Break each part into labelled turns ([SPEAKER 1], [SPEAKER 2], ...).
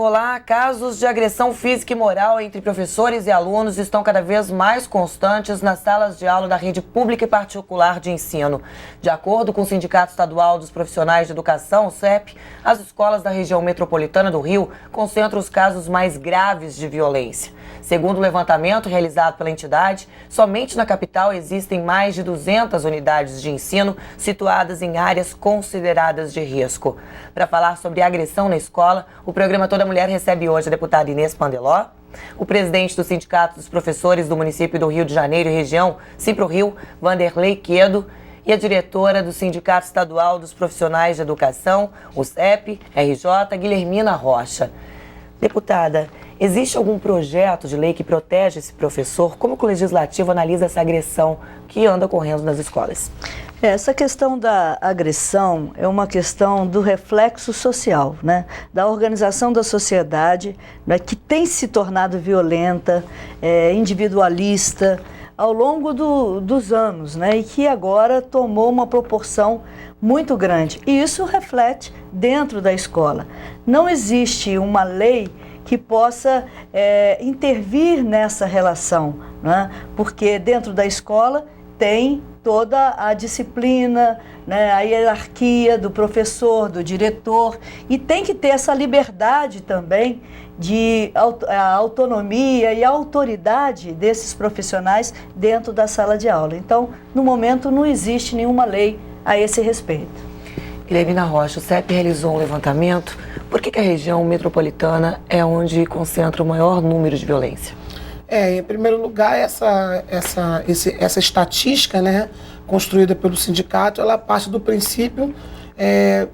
[SPEAKER 1] Olá, casos de agressão física e moral entre professores e alunos estão cada vez mais constantes nas salas de aula da rede pública e particular de ensino. De acordo com o Sindicato Estadual dos Profissionais de Educação, o SEP, as escolas da região metropolitana do Rio concentram os casos mais graves de violência. Segundo o levantamento realizado pela entidade, somente na capital existem mais de 200 unidades de ensino situadas em áreas consideradas de risco. Para falar sobre agressão na escola, o programa Toda Mulher recebe hoje a deputada Inês Pandeló, o presidente do Sindicato dos Professores do município do Rio de Janeiro e região, Simpro-Rio, Vanderlei Quedo, e a diretora do Sindicato Estadual dos Profissionais de Educação, o SEP, RJ, Guilhermina Rocha. Deputada, existe algum projeto de lei que protege esse professor? Como que o Legislativo analisa essa agressão que anda ocorrendo nas escolas?
[SPEAKER 2] Essa questão da agressão é uma questão do reflexo social, né? Da organização da sociedade, né? Que tem se tornado violenta, individualista ao longo dos anos, né? E que agora tomou uma proporção muito grande. E isso reflete dentro da escola. Não existe uma lei que possa intervir nessa relação, né? Porque dentro da escola tem toda a disciplina, né, a hierarquia do professor, do diretor, e tem que ter essa liberdade também de a autonomia e a autoridade desses profissionais dentro da sala de aula. Então, no momento, não existe nenhuma lei a esse respeito.
[SPEAKER 1] Guilhermina Rocha, o CEP realizou um levantamento. Por que a região metropolitana é onde concentra o maior número de violência?
[SPEAKER 3] Em primeiro lugar, essa estatística, né, construída pelo sindicato, ela parte do princípio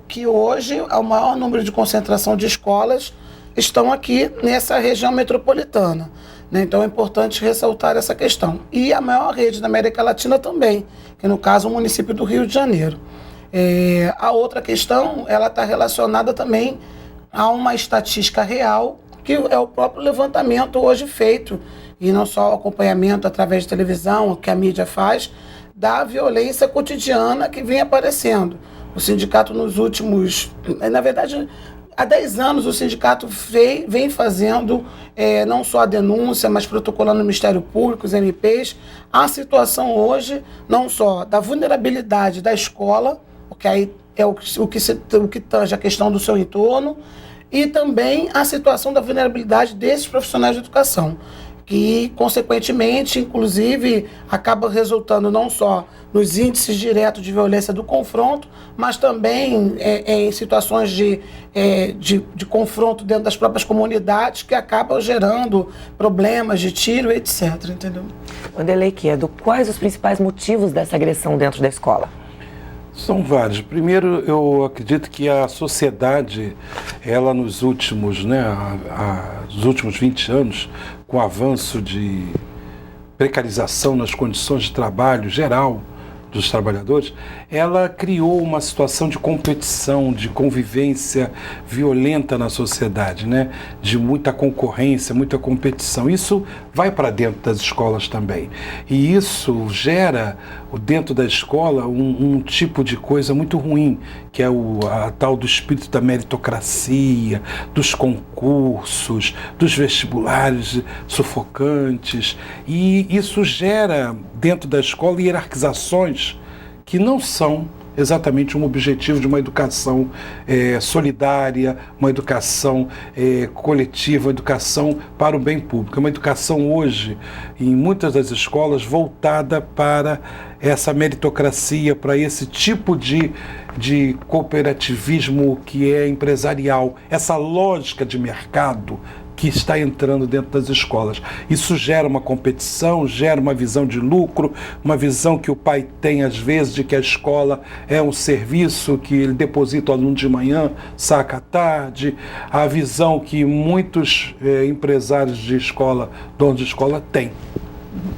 [SPEAKER 3] que hoje o maior número de concentração de escolas estão aqui nessa região metropolitana, né? Então é importante ressaltar essa questão. E a maior rede da América Latina também, que no caso é o município do Rio de Janeiro. A outra questão, ela está relacionada também a uma estatística real, que é o próprio levantamento hoje feito, e não só o acompanhamento através de televisão, que a mídia faz, da violência cotidiana que vem aparecendo. O sindicato nos últimos, na verdade, há 10 anos o sindicato vem fazendo não só a denúncia, mas protocolando no Ministério Público, os MPs, a situação hoje não só da vulnerabilidade da escola, porque aí é o que tange a questão do seu entorno, e também a situação da vulnerabilidade desses profissionais de educação, que, consequentemente, inclusive, acaba resultando não só nos índices diretos de violência do confronto, mas também em situações de confronto dentro das próprias comunidades, que acabam gerando problemas de tiro, etc. Entendeu?
[SPEAKER 1] Vanderlei Quedo, quais os principais motivos dessa agressão dentro da escola?
[SPEAKER 4] São vários. Primeiro, eu acredito que a sociedade, ela nos últimos, os últimos 20 anos, com o avanço de precarização nas condições de trabalho geral dos trabalhadores, ela criou uma situação de competição, de convivência violenta na sociedade, né? De muita concorrência, muita competição. Isso vai para dentro das escolas também. E isso gera dentro da escola um tipo de coisa muito ruim, que é a tal do espírito da meritocracia, dos concursos, dos vestibulares sufocantes. E isso gera dentro da escola hierarquizações que não são exatamente um objetivo de uma educação solidária, uma educação coletiva, uma educação para o bem público. Uma educação hoje, em muitas das escolas, voltada para essa meritocracia, para esse tipo de cooperativismo que é empresarial, essa lógica de mercado que está entrando dentro das escolas. Isso gera uma competição, gera uma visão de lucro, uma visão que o pai tem às vezes de que a escola é um serviço que ele deposita o aluno de manhã, saca à tarde, a visão que muitos empresários de escola, donos de escola, têm.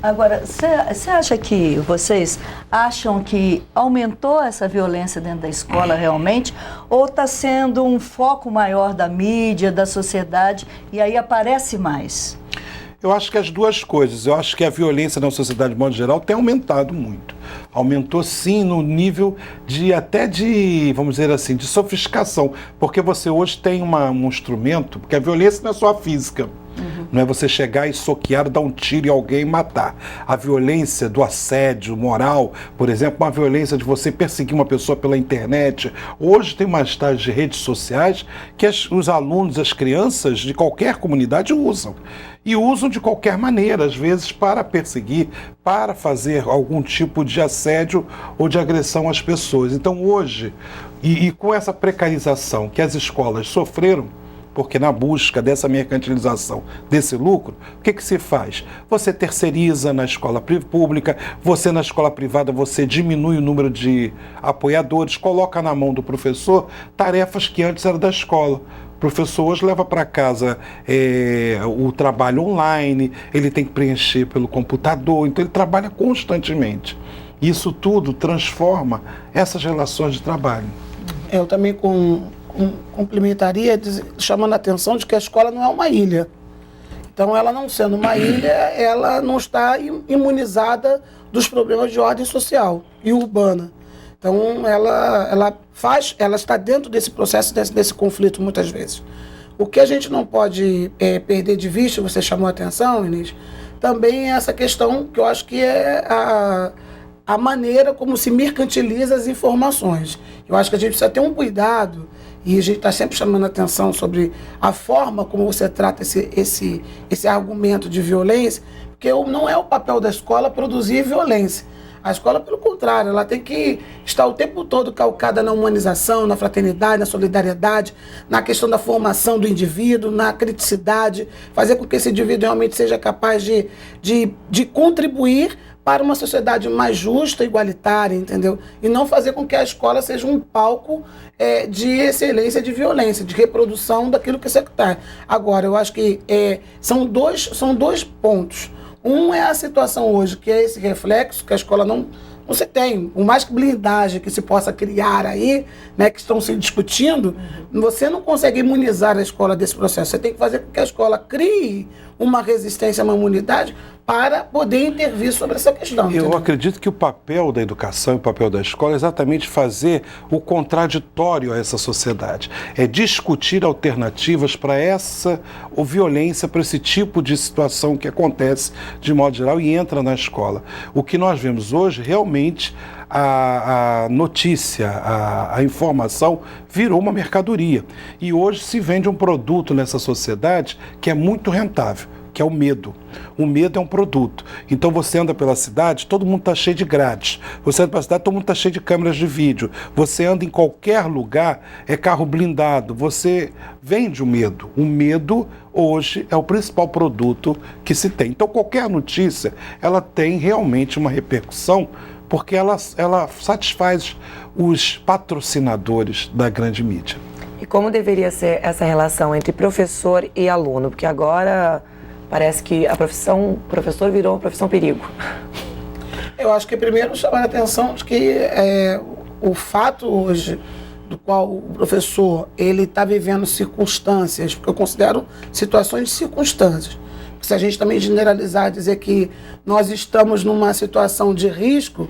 [SPEAKER 2] Agora, você acha que vocês acham que aumentou essa violência dentro da escola realmente? Ou está sendo um foco maior da mídia, da sociedade, e aí aparece mais?
[SPEAKER 4] Eu acho que as duas coisas. Eu acho que a violência na sociedade, de modo geral, tem aumentado muito. Aumentou, sim, no nível até de, vamos dizer assim, de sofisticação. Porque você hoje tem um instrumento, porque a violência não é só a física. Não é você chegar e soquear, dar um tiro em alguém e matar. A violência do assédio moral, por exemplo, uma violência de você perseguir uma pessoa pela internet. Hoje tem umas tais de redes sociais que os alunos, as crianças de qualquer comunidade usam. E usam de qualquer maneira, às vezes para perseguir, para fazer algum tipo de assédio ou de agressão às pessoas. Então hoje, e com essa precarização que as escolas sofreram, porque na busca dessa mercantilização, desse lucro, o que se faz? Você terceiriza na escola pública, você na escola privada, você diminui o número de apoiadores, coloca na mão do professor tarefas que antes eram da escola. O professor hoje leva para casa o trabalho online, ele tem que preencher pelo computador, então ele trabalha constantemente. Isso tudo transforma essas relações de trabalho.
[SPEAKER 3] Eu também complementaria chamando a atenção de que a escola não é uma ilha. Então, ela não sendo uma ilha, ela não está imunizada dos problemas de ordem social e urbana. Então, ela está dentro desse processo, desse conflito, muitas vezes. O que a gente não pode perder de vista, você chamou a atenção, Inês, também é essa questão que eu acho que é a maneira como se mercantiliza as informações. Eu acho que a gente precisa ter um cuidado, e a gente está sempre chamando a atenção sobre a forma como você trata esse argumento de violência, porque não é o papel da escola produzir violência. A escola, pelo contrário, ela tem que estar o tempo todo calcada na humanização, na fraternidade, na solidariedade, na questão da formação do indivíduo, na criticidade, fazer com que esse indivíduo realmente seja capaz de contribuir para uma sociedade mais justa, igualitária, entendeu? E não fazer com que a escola seja um palco de excelência de violência, de reprodução daquilo que você está. Agora, eu acho que são dois pontos. Um é a situação hoje, que é esse reflexo que a escola não se tem. Por mais que blindagem que se possa criar aí, né, que estão se discutindo, você não consegue imunizar a escola desse processo. Você tem que fazer com que a escola crie uma resistência, uma imunidade para poder intervir sobre essa questão.
[SPEAKER 4] Eu acredito que o papel da educação e o papel da escola é exatamente fazer o contraditório a essa sociedade. É discutir alternativas para essa violência, para esse tipo de situação que acontece de modo geral e entra na escola. O que nós vemos hoje, realmente, a notícia, a informação virou uma mercadoria. E hoje se vende um produto nessa sociedade que é muito rentável, que é o medo. O medo é um produto. Então você anda pela cidade, todo mundo está cheio de grades. Você anda pela cidade, todo mundo está cheio de câmeras de vídeo. Você anda em qualquer lugar, é carro blindado. Você vende o medo. O medo hoje é o principal produto que se tem. Então qualquer notícia, ela tem realmente uma repercussão, porque ela satisfaz os patrocinadores da grande mídia.
[SPEAKER 1] E como deveria ser essa relação entre professor e aluno? Porque agora parece que a professor virou uma profissão perigo.
[SPEAKER 3] Eu acho que primeiro chamar a atenção de que o fato hoje do qual o professor ele está vivendo circunstâncias, porque eu considero situações de circunstâncias. Se a gente também generalizar, dizer que nós estamos numa situação de risco,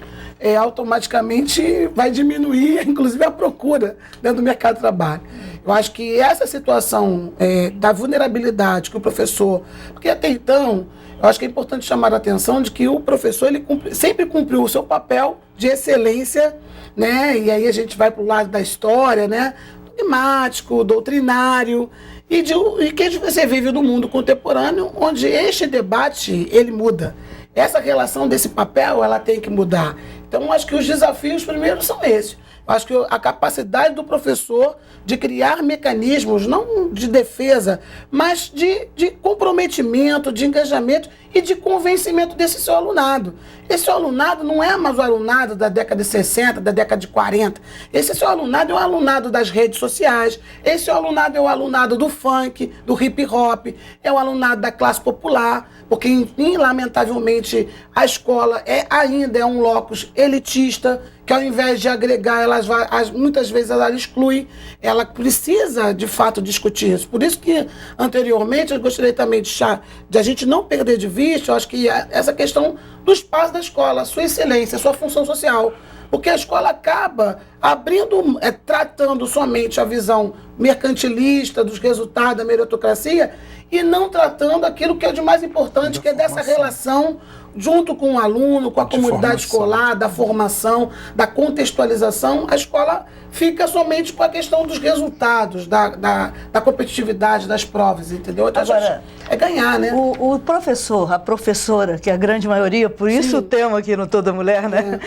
[SPEAKER 3] automaticamente vai diminuir, inclusive, a procura dentro do mercado de trabalho. Eu acho que essa situação da vulnerabilidade que o professor... Porque até então, eu acho que é importante chamar a atenção de que o professor ele sempre cumpriu o seu papel de excelência, né? E aí a gente vai para o lado da história, né? Dogmático, doutrinário, e que você vive no mundo contemporâneo, onde este debate, ele muda. Essa relação desse papel, ela tem que mudar. Então, acho que os desafios primeiros são esses. Eu acho que a capacidade do professor de criar mecanismos, não de defesa, mas de comprometimento, de engajamento e de convencimento desse seu alunado. Esse seu alunado não é mais o alunado da década de 60, da década de 40. Esse seu alunado é o alunado das redes sociais, esse seu alunado é o alunado do funk, do hip hop, é o alunado da classe popular, porque, lamentavelmente, a escola ainda é um locus elitista, que ao invés de agregar, muitas vezes ela exclui, ela precisa de fato discutir isso. Por isso que anteriormente eu gostaria também de a gente não perder de vista, eu acho que essa questão do espaço da escola, a sua excelência, a sua função social. Porque a escola acaba tratando somente a visão mercantilista dos resultados da meritocracia e não tratando aquilo que é de mais importante, que é dessa relação junto com o aluno, com a comunidade escolar, da formação, da contextualização. A escola fica somente com a questão dos resultados, da competitividade das provas, entendeu? Então, agora, é ganhar, né?
[SPEAKER 2] O professor, a professora, que é a grande maioria, por isso o tema aqui no Toda Mulher, né?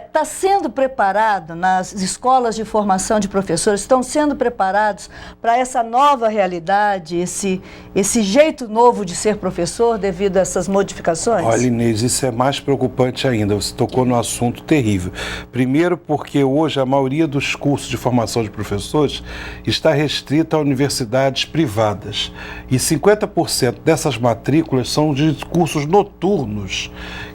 [SPEAKER 2] Está sendo preparado nas escolas de formação de professores, estão sendo preparados para essa nova realidade, esse jeito novo de ser professor devido a essas modificações?
[SPEAKER 4] Olha, Inês, isso é mais preocupante ainda. Você tocou num assunto terrível. Primeiro porque hoje a maioria dos cursos de formação de professores está restrita a universidades privadas. E 50% dessas matrículas são de cursos noturnos,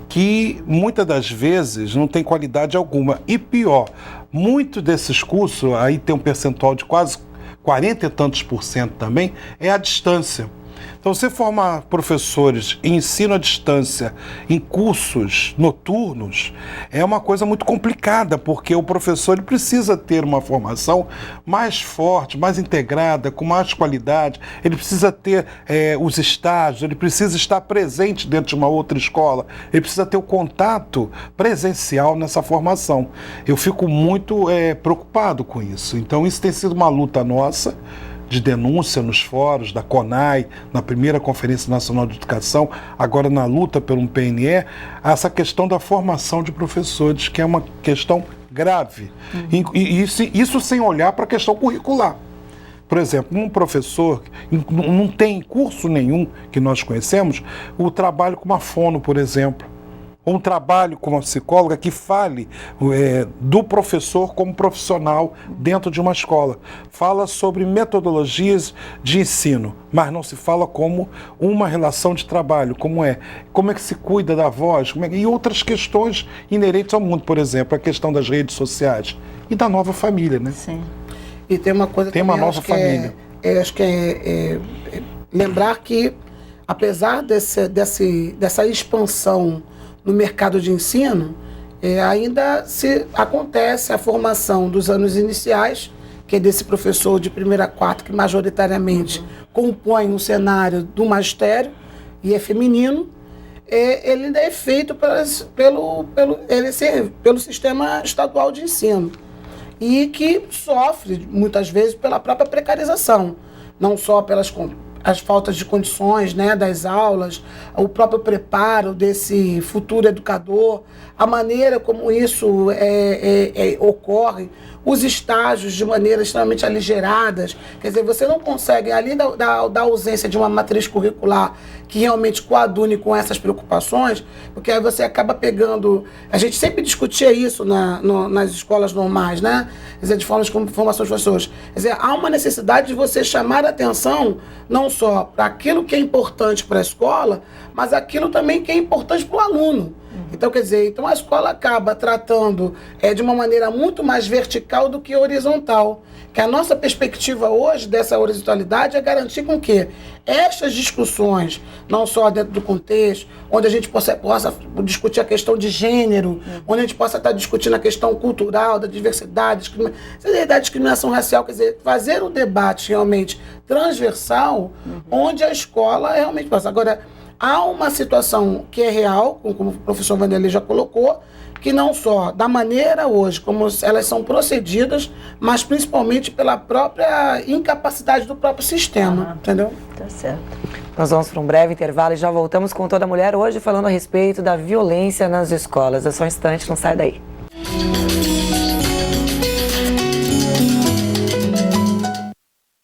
[SPEAKER 4] que muitas das vezes não tem qualidade alguma. E pior, muitos desses cursos, aí tem um percentual de quase 40 e tantos % também, é à distância. Então, você formar professores em ensino à distância, em cursos noturnos, é uma coisa muito complicada, porque o professor ele precisa ter uma formação mais forte, mais integrada, com mais qualidade, ele precisa ter os estágios, ele precisa estar presente dentro de uma outra escola, ele precisa ter o contato presencial nessa formação. Eu fico muito preocupado com isso. Então, isso tem sido uma luta nossa, de denúncia nos fóruns da CONAI, na primeira Conferência Nacional de Educação, agora na luta pelo PNE, essa questão da formação de professores, que é uma questão grave. E isso sem olhar para a questão curricular. Por exemplo, um professor, não tem curso nenhum que nós conhecemos, o trabalho com uma fono, por exemplo, ou um trabalho com uma psicóloga que fale do professor como profissional dentro de uma escola. Fala sobre metodologias de ensino, mas não se fala como uma relação de trabalho, como é que se cuida da voz, e outras questões inerentes ao mundo, por exemplo, a questão das redes sociais e da nova família, né?
[SPEAKER 2] Sim.
[SPEAKER 3] E tem uma coisa
[SPEAKER 4] tem também, uma nova família.
[SPEAKER 3] Acho que é lembrar que, apesar dessa expansão no mercado de ensino, ainda acontece a formação dos anos iniciais, que é desse professor de 1ª a 4ª, que majoritariamente compõe um cenário do magistério e é feminino. Ele ainda é feito pelo sistema estadual de ensino e que sofre, muitas vezes, pela própria precarização, não só pelas as faltas de condições, né, das aulas, o próprio preparo desse futuro educador, a maneira como isso ocorre, os estágios de maneira extremamente aligeradas. Quer dizer, você não consegue, além da ausência de uma matriz curricular que realmente coadune com essas preocupações, porque aí você acaba pegando... A gente sempre discutia isso nas escolas normais, né? Quer dizer, de formação de professores. Quer dizer, há uma necessidade de você chamar a atenção não só para aquilo que é importante para a escola, mas aquilo também que é importante para o aluno. Então, quer dizer, a escola acaba tratando de uma maneira muito mais vertical do que horizontal. Que a nossa perspectiva hoje dessa horizontalidade é garantir com que estas discussões, não só dentro do contexto, onde a gente possa discutir a questão de gênero, onde a gente possa estar discutindo a questão cultural, da diversidade, da discriminação racial, quer dizer, fazer um debate realmente transversal, onde a escola realmente passa. Agora, há uma situação que é real, como o professor Vanderlei já colocou, que não só da maneira hoje como elas são procedidas, mas principalmente pela própria incapacidade do próprio sistema, entendeu?
[SPEAKER 2] Tá certo.
[SPEAKER 1] Nós vamos para um breve intervalo e já voltamos com Toda Mulher, hoje falando a respeito da violência nas escolas. É só um instante, não sai daí.